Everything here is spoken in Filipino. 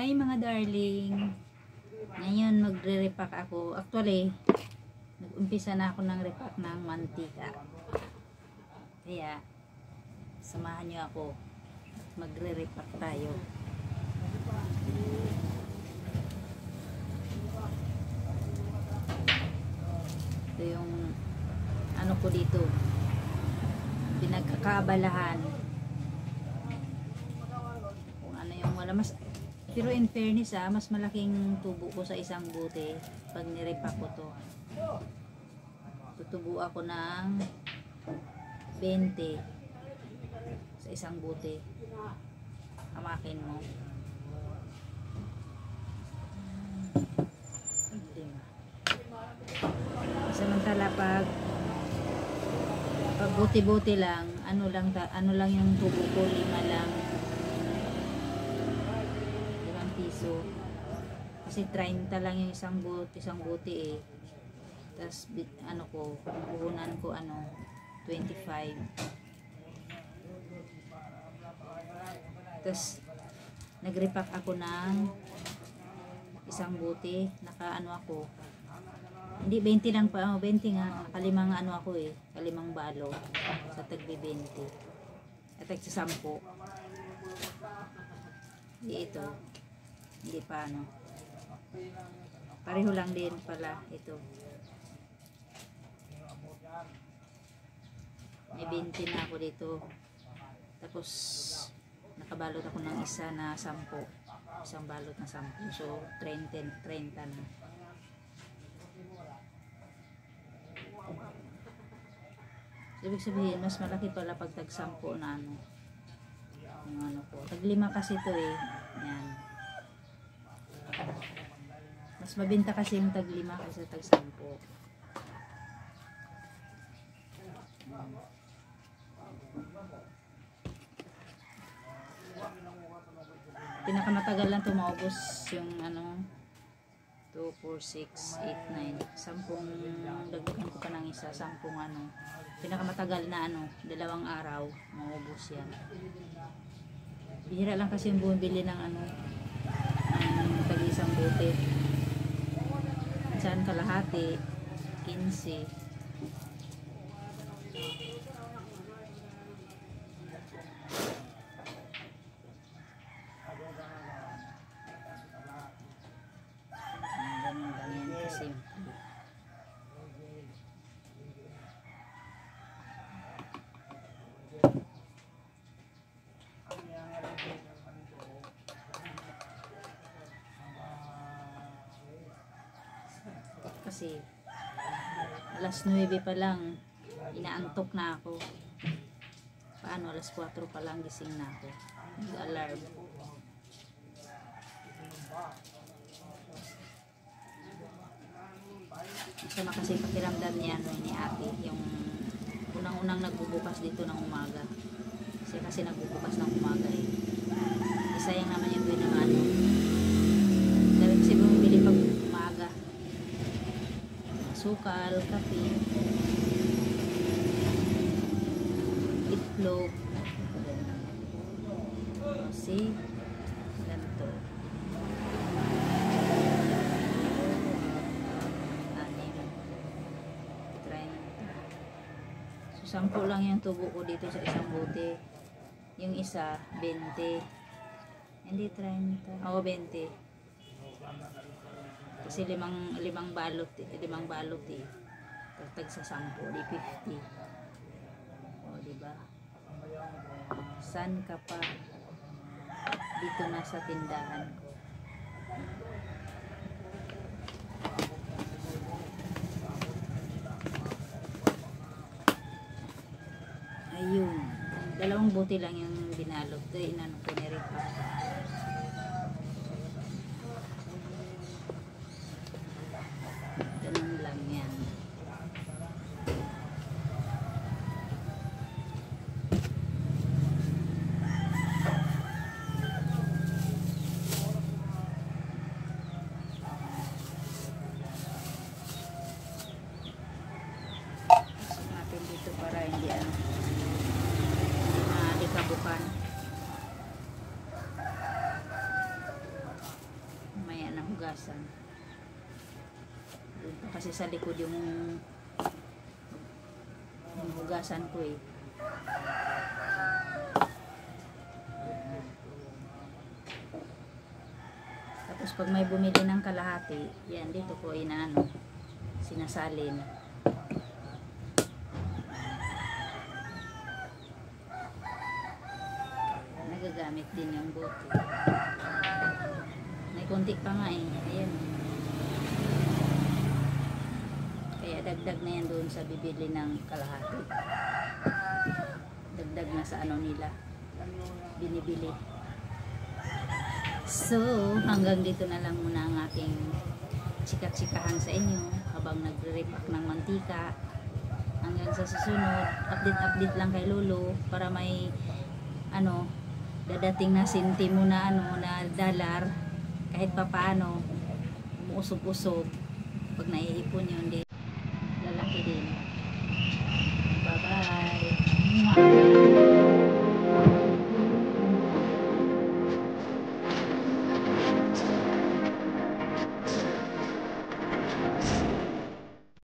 Hi mga darling. Ngayon magre-repack ako. Actually, nag-umpisa na ako ng repack ng mantika. Kaya, samahan niyo ako. Magre-repack tayo. Ito yung ano ko dito. Pinagkakaabalahan. Kung ano yung wala mas. Pero in fairness mas malaking tubo ko sa isang bote pag nirepack ko to. Tutubo ako ng 20 sa isang bote. Hamakin mo. Samantala pag buti-buti lang, ano lang yung tubo ko, 5 lang. Piso. Kasi 30 lang yung isang buti Tapos ano ko, puhunan ko 25. Tapos nagrepack ako ng isang buti, ako. Hindi 20 lang pa, 20 nga, nakalimang ako kalimang balo sa tagbi 20. At sa 10. Ito. Hindi pa pareho lang din pala ito. May 20 na ako dito. Tapos nakabalot ako ng isa na 10. Isang balot na 10. So 30 na. Ibig sabihin mas malaki pala pag tag 10 na yung ko. Tag 5 kasi ito Yan. Mas mabenta kasi yung tag 5 kaysa tag 10. Pinakamatagal lang ito maubos yung 2, 4, 6, 8, 9 10 dagdagan ko pa ng isa 10 pinakamatagal na 2 araw maubos yan. Bihira lang kasi yung bumibili ng tag-isang bote. Saan kalahati 15. Ganun lang yan kasi. Kasi alas 9 pa lang inaantok na ako. Paano alas 4 pa lang gising na ako. Nag-alarm. Masama kasi pakiramdam niya ni ate yung unang-unang nagbubukas dito ng umaga. Kasi nagbubukas ng umaga Isayang naman yung gawin ng Dahil kasi bumibili pag umaga. Sukal, kape, itlog, kasi ganito. 30. So 10 lang yung tubo ko dito sa isang bote. Yung isa 20. Hindi 30. 20. Kasi limang balot tag sa 10 di 50. Diba? San ka pa dito na sa tindahan ko. Ayun, 2 buti lang yung binalot ko nirepack. Para hindi malikabukan. hugasan. Doon pa kasi sa likod yung hugasan ko eh. Tapos pag may bumili ng kalahati, yan dito ko inaano, sinasalin. Nagagamit din yung bote. May konti pa nga eh. Ayan. Kaya dagdag na yan doon sa bibili ng kalahati. Dagdag na sa ano nila binibili. So, hanggang dito na lang muna ang aking chika-chikahan sa inyo habang nagre-repack ng mantika. Hanggang sa susunod, update lang kay Lolo para may ano, dadating na sintimo na ano, na dollar kahit papaano umuusog-usog. Pag naiipon yun, lalaki din. Bye-bye!